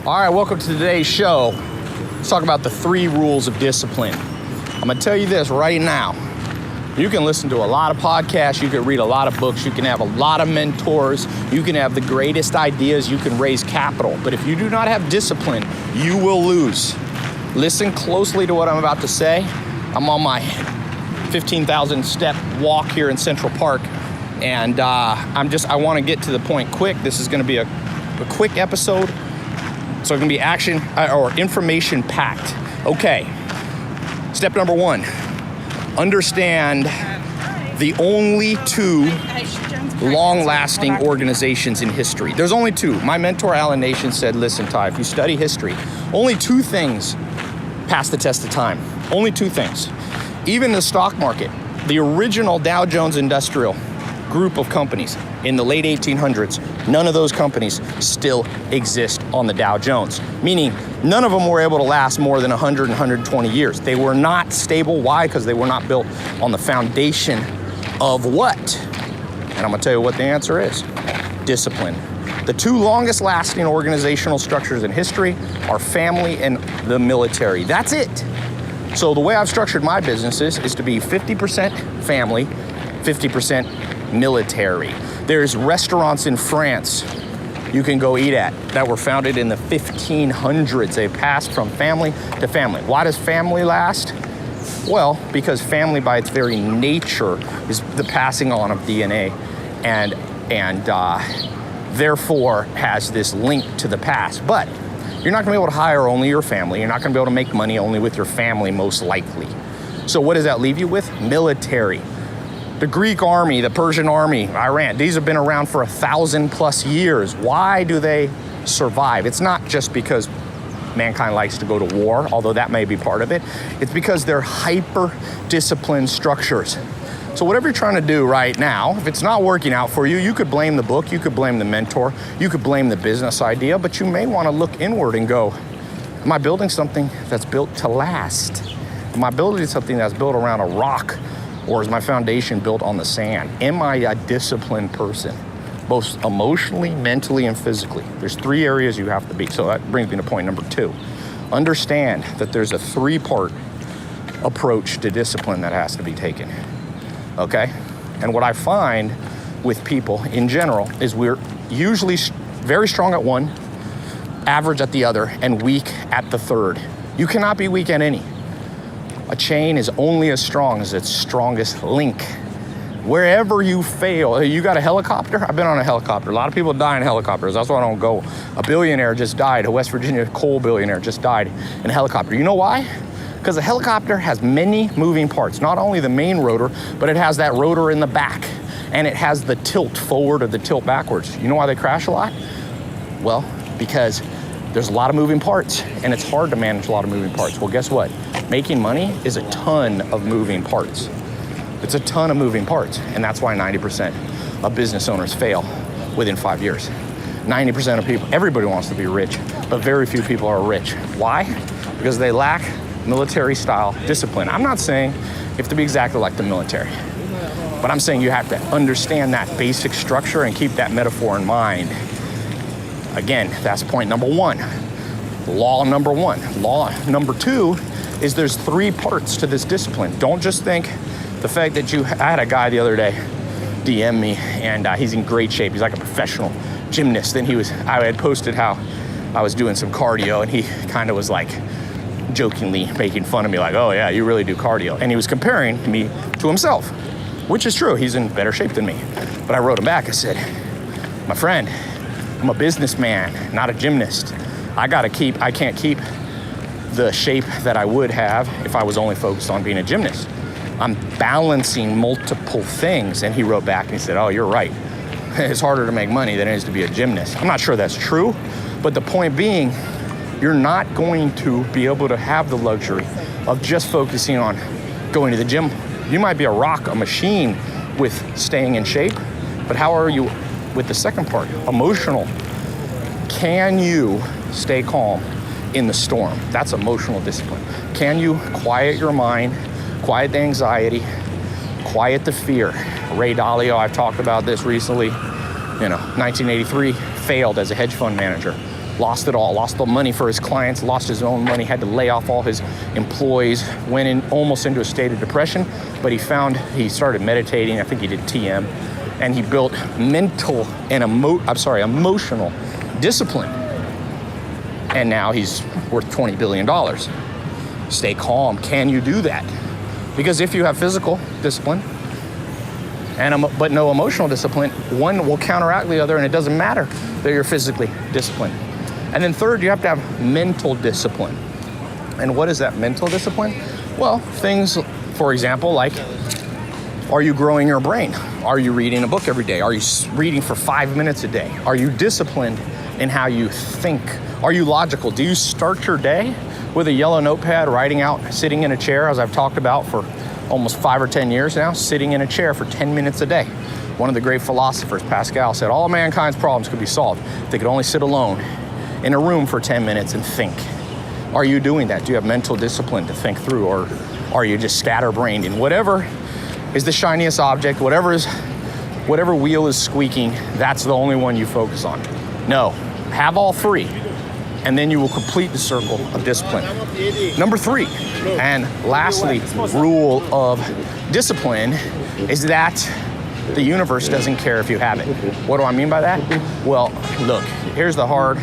All right, welcome to today's show. Let's talk about the 3 rules of discipline. I'm gonna tell you this right now. You can listen to a lot of podcasts, you can read a lot of books, you can have a lot of mentors, you can have the greatest ideas, you can raise capital. But if you do not have discipline, you will lose. Listen closely to what I'm about to say. I'm on my 15,000 step walk here in Central Park, and I wanna get to the point quick. This is gonna be a quick episode. So it's gonna be action or information packed. Okay, step number 1, understand the only 2 long-lasting organizations in history. There's only 2. My mentor, Alan Nation, said, listen, Ty, if you study history, only 2 things pass the test of time. Only 2 things. Even the stock market, the original Dow Jones Industrial group of companies in the late 1800s, none of those companies still exist on the Dow Jones, meaning none of them were able to last more than 100 and 120 years. They were not stable. Why? Because they were not built on the foundation of what? And I'm gonna tell you what the answer is. Discipline. The 2 longest lasting organizational structures in history are family and the military. That's it. So the way I've structured my businesses is to be 50% family, 50% military. There's restaurants in France you can go eat at that were founded in the 1500s. They passed from family to family. Why does family last? Well, because family by its very nature is the passing on of DNA and therefore has this link to the past. But you're not gonna be able to hire only your family. You're not gonna be able to make money only with your family, most likely. So what does that leave you with? Military. The Greek army, the Persian army, Iran, these have been around for 1,000+ years. Why do they survive? It's not just because mankind likes to go to war, although that may be part of it. It's because they're hyper-disciplined structures. So whatever you're trying to do right now, if it's not working out for you, you could blame the book, you could blame the mentor, you could blame the business idea, but you may want to look inward and go, am I building something that's built to last? Am I building something that's built around a rock? Or is my foundation built on the sand? Am I a disciplined person, both emotionally, mentally, and physically? There's 3 areas you have to be. So that brings me to point number 2. Understand that there's a 3-part approach to discipline that has to be taken, okay? And what I find with people in general is we're usually very strong at one, average at the other, and weak at the third. You cannot be weak at any. A chain is only as strong as its strongest link. Wherever you fail, you got a helicopter? I've been on a helicopter. A lot of people die in helicopters. That's why I don't go. A billionaire just died. A West Virginia coal billionaire just died in a helicopter. You know why? Because a helicopter has many moving parts. Not only the main rotor, but it has that rotor in the back. And it has the tilt forward or the tilt backwards. You know why they crash a lot? Well, because there's a lot of moving parts, and it's hard to manage a lot of moving parts. Well, guess what? Making money is a ton of moving parts. It's a ton of moving parts, and that's why 90% of business owners fail within 5 years. 90% of people, everybody wants to be rich, but very few people are rich. Why? Because they lack military-style discipline. I'm not saying you have to be exactly like the military, but I'm saying you have to understand that basic structure and keep that metaphor in mind. Again, that's point number 1. Law number 1. Law number 2 is there's 3 parts to this discipline. Don't just think the fact that I had a guy the other day DM me, and he's in great shape. He's like a professional gymnast. And I had posted how I was doing some cardio, and he kind of was like jokingly making fun of me, like, oh yeah, you really do cardio. And he was comparing me to himself, which is true. He's in better shape than me. But I wrote him back. I said, my friend, I'm a businessman, not a gymnast. I can't keep the shape that I would have if I was only focused on being a gymnast. I'm balancing multiple things. And he wrote back and he said, oh, you're right. It's harder to make money than it is to be a gymnast. I'm not sure that's true, but the point being, you're not going to be able to have the luxury of just focusing on going to the gym. You might be a machine with staying in shape, but how are you with the second part, emotional? Can you stay calm in the storm? That's emotional discipline. Can you quiet your mind, quiet the anxiety, quiet the fear? Ray Dalio, I've talked about this recently, 1983, failed as a hedge fund manager. lost it all, lost the money for his clients, lost his own money, had to lay off all his employees, went in almost into a state of depression. But he started meditating. I think he did TM, and he built mental and emotional discipline. And now he's worth $20 billion. Stay calm. Can you do that? Because if you have physical discipline but no emotional discipline, one will counteract the other, and it doesn't matter that you're physically disciplined. And then third, you have to have mental discipline. And what is that mental discipline? Well, things, for example, like, are you growing your brain? Are you reading a book every day? Are you reading for 5 minutes a day? Are you disciplined in how you think? Are you logical? Do you start your day with a yellow notepad, writing out, sitting in a chair, as I've talked about for almost 5 or 10 years now, sitting in a chair for 10 minutes a day? One of the great philosophers, Pascal, said all mankind's problems could be solved if they could only sit alone in a room for 10 minutes and think. Are you doing that? Do you have mental discipline to think through, or are you just scatterbrained in whatever is the shiniest object, whatever wheel is squeaking, that's the only one you focus on? No, have all three, and then you will complete the circle of discipline. Number 3, and lastly, rule of discipline is that the universe doesn't care if you have it. What do I mean by that? Well, look, here's the hard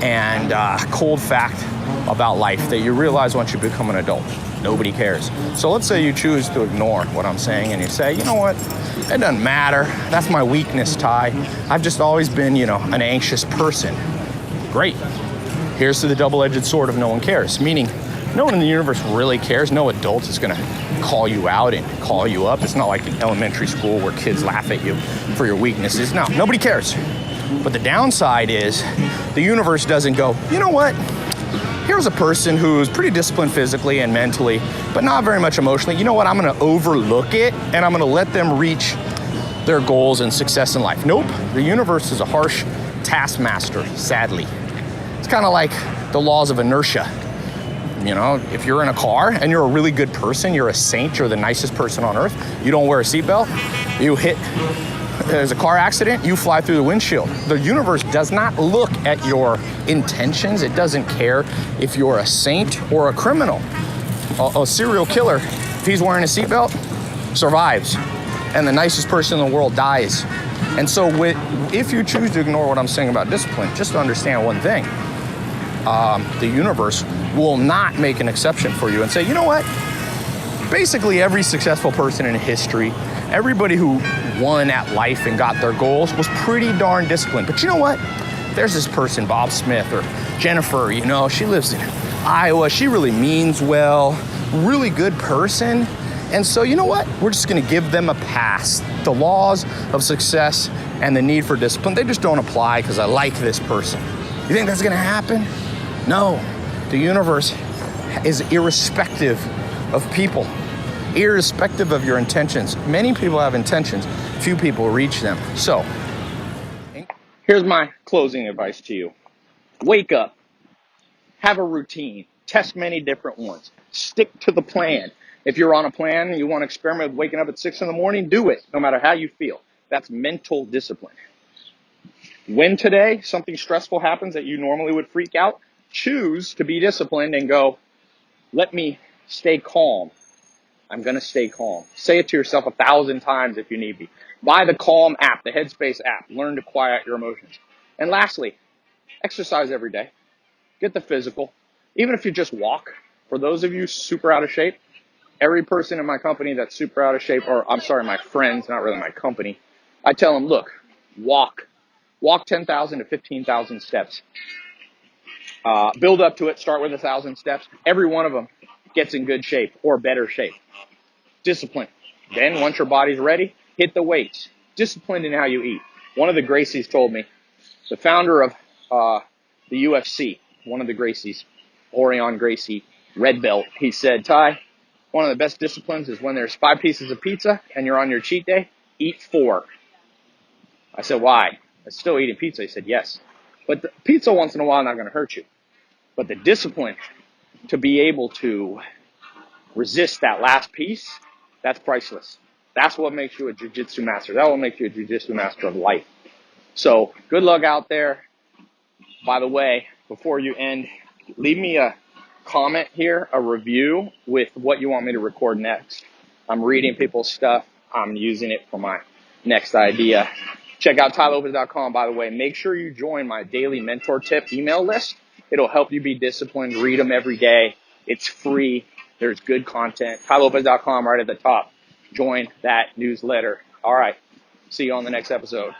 and cold fact about life that you realize once you become an adult. Nobody cares. So let's say you choose to ignore what I'm saying, and you say, you know what, it doesn't matter. That's my weakness, Ty. I've just always been, an anxious person. Great. Here's to the double-edged sword of no one cares, meaning no one in the universe really cares. No adult is gonna call you out and call you up. It's not like in elementary school where kids laugh at you for your weaknesses. No, nobody cares. But the downside is the universe doesn't go, you know what? Here's a person who's pretty disciplined physically and mentally, but not very much emotionally. You know what? I'm gonna overlook it, and I'm gonna let them reach their goals and success in life. Nope, the universe is a harsh taskmaster, sadly. It's kind of like the laws of inertia. If you're in a car and you're a really good person, you're a saint, you're the nicest person on earth, you don't wear a seatbelt, there's a car accident, you fly through the windshield. The universe does not look at your intentions. It doesn't care if you're a saint or a criminal. A serial killer, if he's wearing a seatbelt, survives. And the nicest person in the world dies. And so if you choose to ignore what I'm saying about discipline, just to understand one thing, the universe will not make an exception for you and say, you know what? Basically every successful person in history, everybody who won at life and got their goals was pretty darn disciplined. But you know what? There's this person, Bob Smith or Jennifer, she lives in Iowa. She really means well, really good person. And so you know what? We're just gonna give them a pass. The laws of success and the need for discipline, they just don't apply because I like this person. You think that's gonna happen? No, the universe is irrespective of people. Irrespective of your intentions. Many people have intentions, few people reach them. So, here's my closing advice to you. Wake up, have a routine, test many different ones, stick to the plan. If you're on a plan and you want to experiment with waking up at 6 in the morning, do it, no matter how you feel. That's mental discipline. When today something stressful happens that you normally would freak out, choose to be disciplined and go, let me stay calm. I'm going to stay calm. Say it to yourself 1,000 times if you need be. Buy the Calm app, the Headspace app. Learn to quiet your emotions. And lastly, exercise every day. Get the physical. Even if you just walk. For those of you super out of shape, every person in my company that's super out of shape, or I'm sorry, my friends, not really my company, I tell them, look, walk 10,000 to 15,000 steps. Build up to it. Start with 1,000 steps. Every one of them gets in good shape or better shape. Discipline. Then once your body's ready, hit the weights. Disciplined in how you eat. One of the Gracies told me, the founder of the UFC, one of the Gracies, Orion Gracie, red belt, he said, Ty, one of the best disciplines is when there's 5 pieces of pizza and you're on your cheat day, eat 4. I said, why? I'm still eating pizza. He said, yes. But the pizza once in a while is not going to hurt you. But the discipline to be able to resist that last piece, that's priceless. That's what makes you a jiu-jitsu master. That will make you a jiu-jitsu master of life. So good luck out there. By the way, before you end, leave me a comment here, a review with what you want me to record next. I'm reading people's stuff. I'm using it for my next idea. Check out tylopez.com, by the way. Make sure you join my daily mentor tip email list. It'll help you be disciplined. Read them every day. It's free. There's good content. tylopez.com right at the top. Join that newsletter. All right. See you on the next episode.